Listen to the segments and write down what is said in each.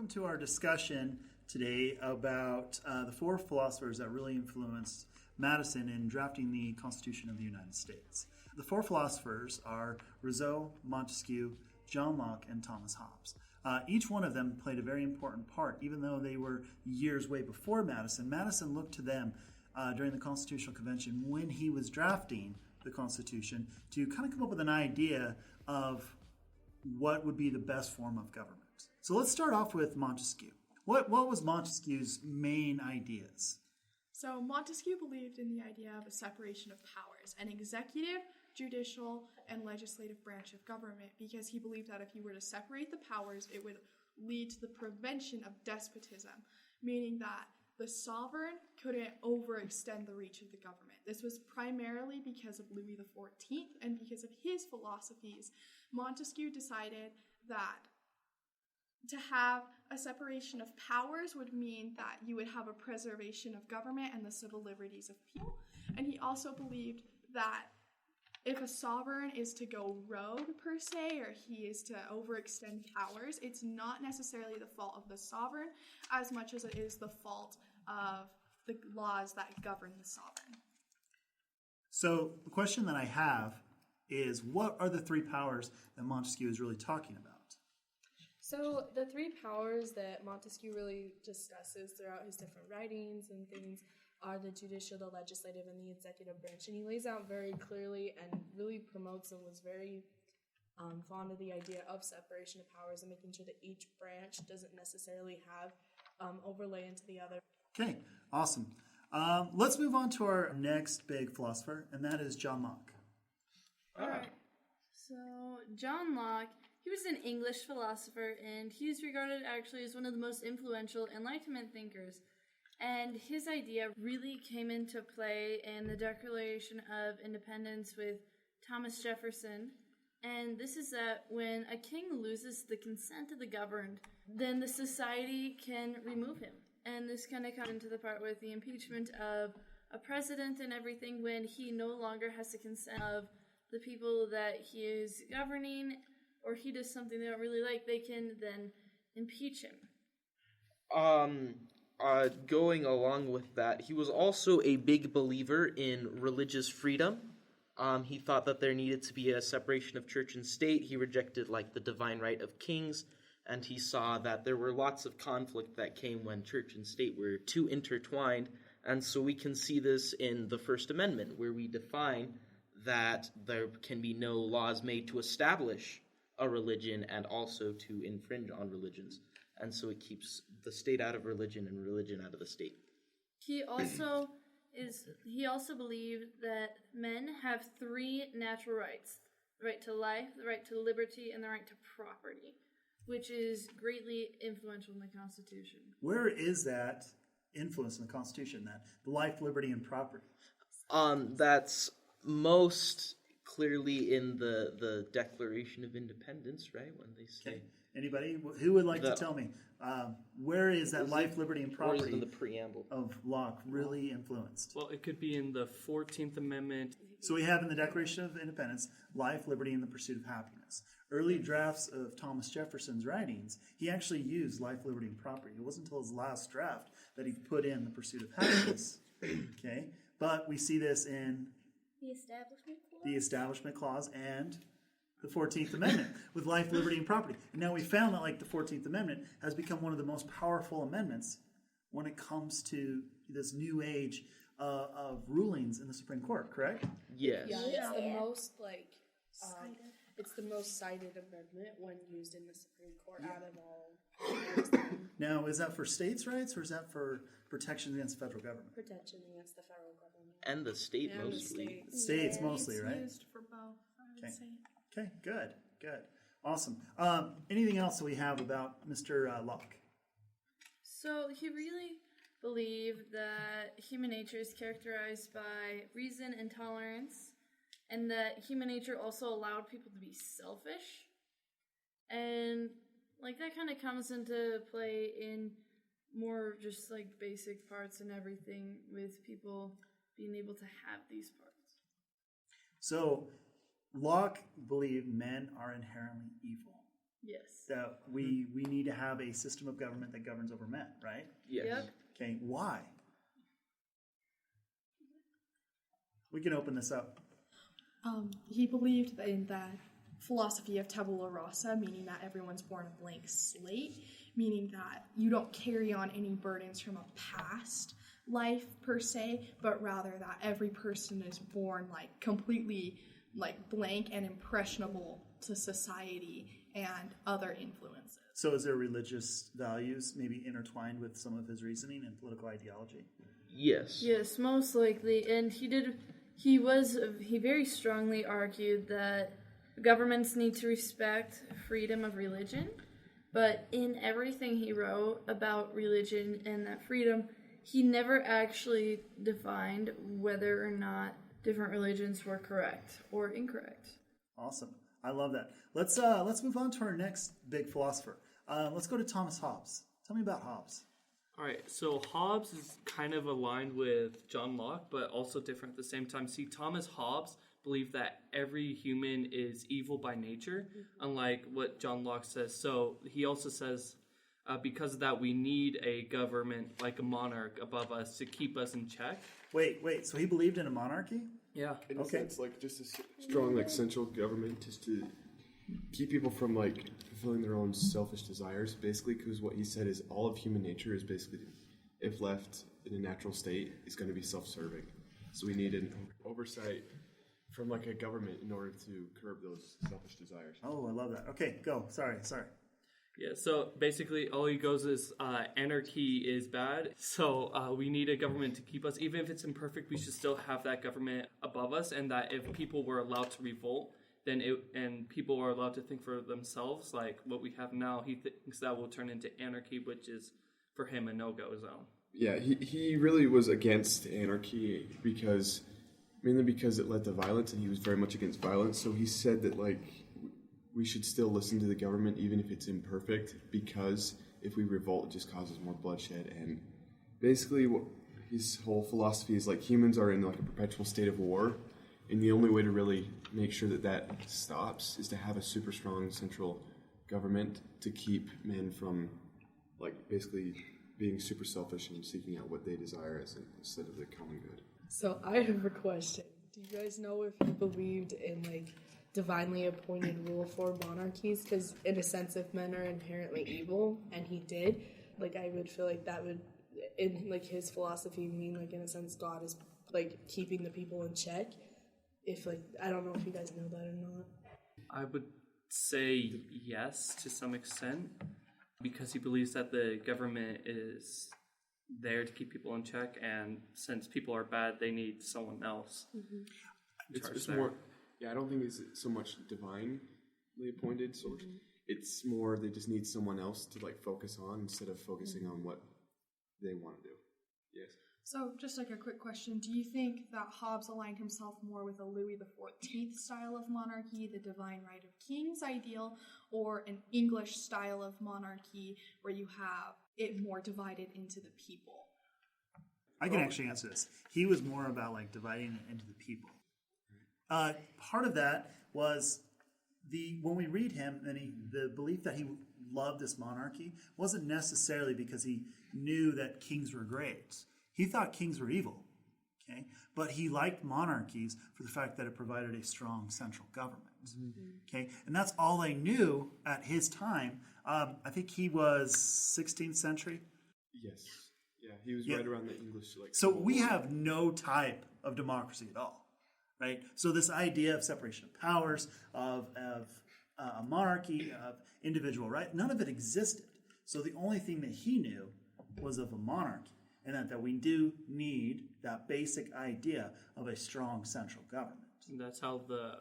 welcome to our discussion today about the four philosophers that really influenced Madison in drafting the Constitution of the United States. The four philosophers are Rousseau, Montesquieu, John Locke, and Thomas Hobbes. Each one of them played a very important part, even though they were years way before Madison. Madison looked to them during the Constitutional Convention when he was drafting the Constitution to kind of come up with an idea of what would be the best form of government. So let's start off with Montesquieu. What was Montesquieu's main ideas? So Montesquieu believed in the idea of a separation of powers, an executive, judicial, and legislative branch of government, because he believed that if you were to separate the powers, it would lead to the prevention of despotism, meaning that the sovereign couldn't overextend the reach of the government. This was primarily because of Louis XIV and because of his philosophies. Montesquieu decided that to have a separation of powers would mean that you would have a preservation of government and the civil liberties of people. And he also believed that if a sovereign is to go rogue, per se, or he is to overextend powers, it's not necessarily the fault of the sovereign as much as it is the fault of the laws that govern the sovereign. So the question that I have is, what are the three powers that Montesquieu is really talking about? So the three powers that Montesquieu really discusses throughout his different writings and things are the judicial, the legislative, and the executive branch. And he lays out very clearly and really promotes and was very fond of the idea of separation of powers and making sure that each branch doesn't necessarily have overlay into the other. Okay, awesome. Let's move on to our next big philosopher, and that is John Locke. All right. So John Locke, he was an English philosopher, and he is regarded actually as one of the most influential Enlightenment thinkers. And his idea really came into play in the Declaration of Independence with Thomas Jefferson. And this is that when a king loses the consent of the governed, then the society can remove him. And this kind of comes into the part with the impeachment of a president and everything when he no longer has the consent of the people that he is governing, or he does something they don't really like, they can then impeach him. Going along with that, he was also a big believer in religious freedom. He thought that there needed to be a separation of church and state. He rejected, the divine right of kings, and he saw that there were lots of conflict that came when church and state were too intertwined. And so we can see this in the First Amendment, where we define that there can be no laws made to establish a religion and also to infringe on religions. And so it keeps the state out of religion and religion out of the state. He also believed that men have three natural rights: the right to life, the right to liberty, and the right to property, which is greatly influential in the Constitution. Where is that influence in the Constitution, that the life, liberty, and property? That's most clearly in the Declaration of Independence, right? When they say... Okay. Anybody? Who would like to tell me? Where is that life, liberty, and property in the preamble of Locke really influenced? Well, it could be in the 14th Amendment. So we have in the Declaration of Independence, life, liberty, and the pursuit of happiness. Early drafts of Thomas Jefferson's writings, he actually used life, liberty, and property. It wasn't until his last draft that he put in the pursuit of happiness. Okay? But we see this in the Establishment Clause and the 14th Amendment with life, liberty, and property. And now we found that the 14th Amendment has become one of the most powerful amendments when it comes to this new age of rulings in the Supreme Court, correct? Yes. Yeah, it's the most it's the most cited amendment when used in the Supreme Court out of all. Now, is that for states' rights or is that for protection against the federal government? Protection against the federal government. And the state And mostly. States mostly, right? It's used for both, I would say. Okay, good. Awesome. Anything else that we have about Mr. Locke? So he really believed that human nature is characterized by reason and tolerance, and that human nature also allowed people to be selfish. And that kind of comes into play in more just basic parts and everything, with people being able to have these parts. So Locke believed men are inherently evil. Yes. That we need to have a system of government that governs over men, right? Yes. Yep. Okay, why? We can open this up. He believed in that philosophy of tabula rasa, meaning that everyone's born a blank slate, meaning that you don't carry on any burdens from a past life per se, but rather that every person is born like completely like blank and impressionable to society and other influences. So is there religious values maybe intertwined with some of his reasoning and political ideology? Yes. Yes, most likely. And he very strongly argued that governments need to respect freedom of religion, but in everything he wrote about religion and that freedom, he never actually defined whether or not different religions were correct or incorrect. Awesome. I love that. Let's move on to our next big philosopher. Let's go to Thomas Hobbes. Tell me about Hobbes. All right, so Hobbes is kind of aligned with John Locke, but also different at the same time. See, Thomas Hobbes believed that every human is evil by nature, unlike what John Locke says. So he also says, because of that, we need a government, like a monarch above us, to keep us in check. Wait. So he believed in a monarchy? Yeah. In a sense, like just a strong like central government just to keep people from like fulfilling their own selfish desires, basically, because what he said is all of human nature is basically, if left in a natural state, is going to be self-serving. So we need an oversight from like a government in order to curb those selfish desires. Oh, I love that. Okay, go. Sorry. Yeah, so basically all he goes is anarchy is bad, so we need a government to keep us. Even if it's imperfect, we should still have that government above us, and that if people were allowed to revolt, and people are allowed to think for themselves, like what we have now, he thinks that will turn into anarchy, which is, for him, a no-go zone. Yeah, he really was against anarchy mainly because it led to violence, and he was very much against violence, so he said that, like, we should still listen to the government even if it's imperfect, because if we revolt, it just causes more bloodshed. And basically what his whole philosophy is, like, humans are in like a perpetual state of war, and the only way to really make sure that stops is to have a super strong central government to keep men from, like, basically being super selfish and seeking out what they desire instead of the common good. So I have a question. Do you guys know if he believed in like divinely appointed rule for monarchies? Because in a sense, if men are inherently evil, and he did, like, I would feel like that would, in like his philosophy, mean like in a sense God is like keeping the people in check. If like, I don't know if you guys know that or not. I would say yes to some extent, because he believes that the government is there to keep people in check, and since people are bad, they need someone else. Mm-hmm. It's more, I don't think it's so much divinely appointed source. Mm-hmm. It's more they just need someone else to like focus on instead of focusing on what they want to do. Yes. So, just like a quick question, do you think that Hobbes aligned himself more with a Louis XIV style of monarchy, the divine right of kings ideal, or an English style of monarchy where you have it more divided into the people? I can actually answer this. He was more about like dividing it into the people. Part of that was when we read him, and the belief that he loved this monarchy wasn't necessarily because he knew that kings were great. He thought kings were evil, okay? But he liked monarchies for the fact that it provided a strong central government, okay? And that's all they knew at his time. I think he was 16th century. Yes. Yeah, he was right around the English. So we have no type of democracy at all, right? So this idea of separation of powers, of a monarchy, of individual right, none of it existed. So the only thing that he knew was of a monarchy. And that we do need that basic idea of a strong central government. And that's how the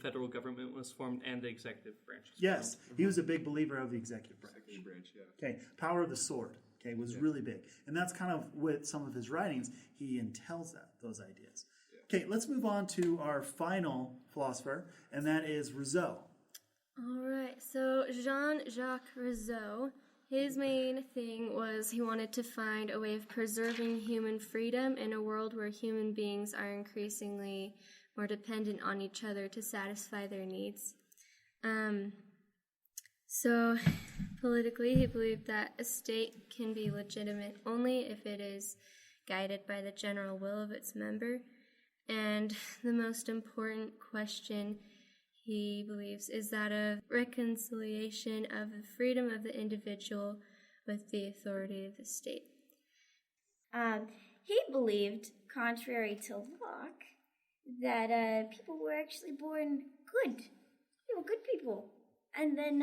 federal government was formed and the executive branch was Yes, formed. he was a big believer of the executive branch. Yeah. Okay, power of the sword, okay, was really big. And that's kind of with some of his writings, he entails those ideas. Yeah. Okay, let's move on to our final philosopher, and that is Rousseau. All right, so Jean-Jacques Rousseau, his main thing was he wanted to find a way of preserving human freedom in a world where human beings are increasingly more dependent on each other to satisfy their needs. So, politically, he believed that a state can be legitimate only if it is guided by the general will of its member. And the most important question he believes is that of reconciliation of the freedom of the individual with the authority of the state. He believed, contrary to Locke, that people were actually born good. They were good people. And then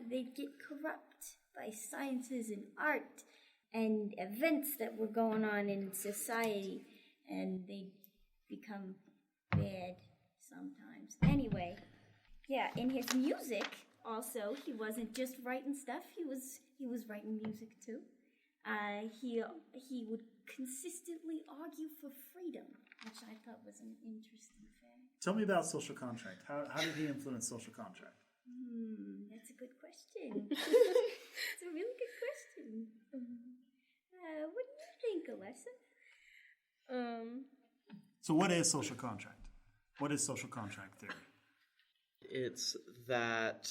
they'd get corrupt by sciences and art and events that were going on in society, and they'd become bad sometimes. Anyway, yeah, in his music also, he wasn't just writing stuff, he was writing music too. He would consistently argue for freedom, which I thought was an interesting fact. Tell me about social contract. How did he influence social contract? That's a good question. It's a really good question. What do you think, Alessa? So what is social contract? What is social contract theory? It's that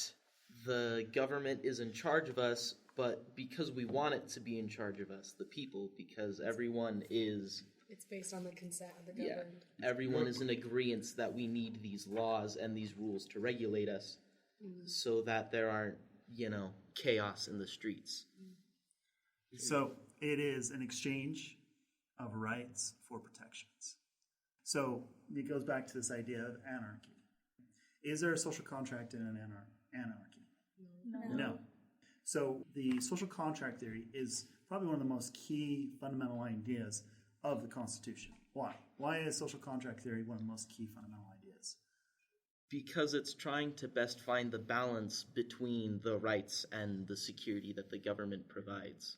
the government is in charge of us, but because we want it to be in charge of us, the people, because everyone is... It's based on the consent of the governed. Yeah, everyone is in agreement that we need these laws and these rules to regulate us so that there aren't, chaos in the streets. So it is an exchange of rights for protections. So it goes back to this idea of anarchy. Is there a social contract in an anarchy? No. So the social contract theory is probably one of the most key fundamental ideas of the Constitution. Why? Why is social contract theory one of the most key fundamental ideas? Because it's trying to best find the balance between the rights and the security that the government provides.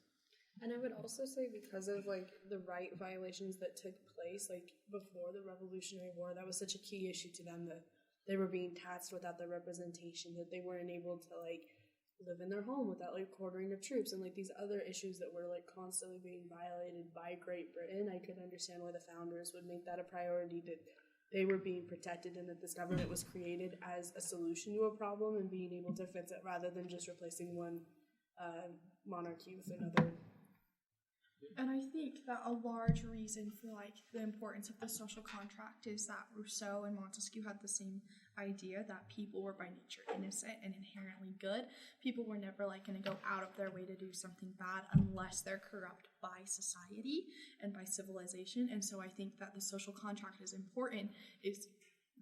And I would also say because of the right violations that took place before the Revolutionary War, that was such a key issue to them that they were being taxed without the representation, that they weren't able to live in their home without quartering of troops, and these other issues that were constantly being violated by Great Britain. I could understand why the founders would make that a priority, that they were being protected and that this government was created as a solution to a problem and being able to fix it rather than just replacing one monarchy with another. And I think that a large reason for the importance of the social contract is that Rousseau and Montesquieu had the same idea that people were by nature innocent and inherently good. People were never going to go out of their way to do something bad unless they're corrupt by society and by civilization. And so I think that the social contract is important, is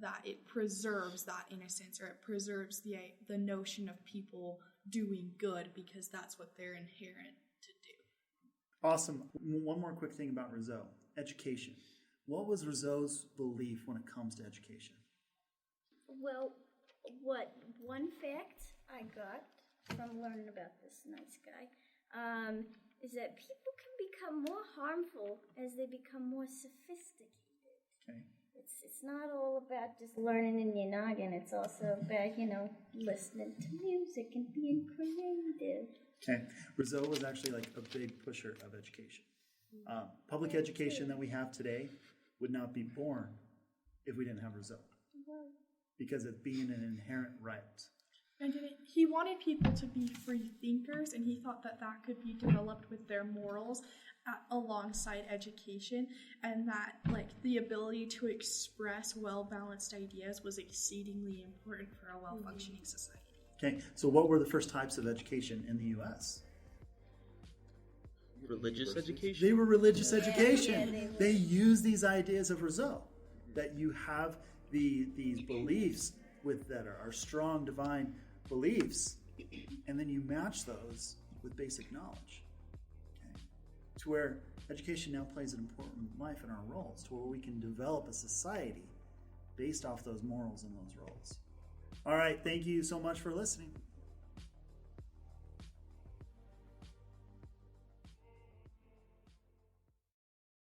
that it preserves that innocence, or it preserves the notion of people doing good because that's what they're inherent to do. Awesome. One more quick thing about Rousseau. Education. What was Rousseau's belief when it comes to education? Well, one fact I got from learning about this nice guy is that people can become more harmful as they become more sophisticated. Okay. It's not all about just learning in your noggin. It's also about, listening to music and being creative. Okay. Rousseau was actually a big pusher of education. Public education that we have today would not be born if we didn't have Rousseau, because it's being an inherent right. And he wanted people to be free thinkers, and he thought that could be developed with their morals alongside education, and that the ability to express well-balanced ideas was exceedingly important for a well-functioning society. Okay, so what were the first types of education in the U.S.? Religious education? They were religious education. They used these ideas of Rousseau, that you have these beliefs that are strong divine beliefs, and then you match those with basic knowledge. Okay? To where education now plays an important life in our roles, to where we can develop a society based off those morals and those roles. All right, thank you so much for listening.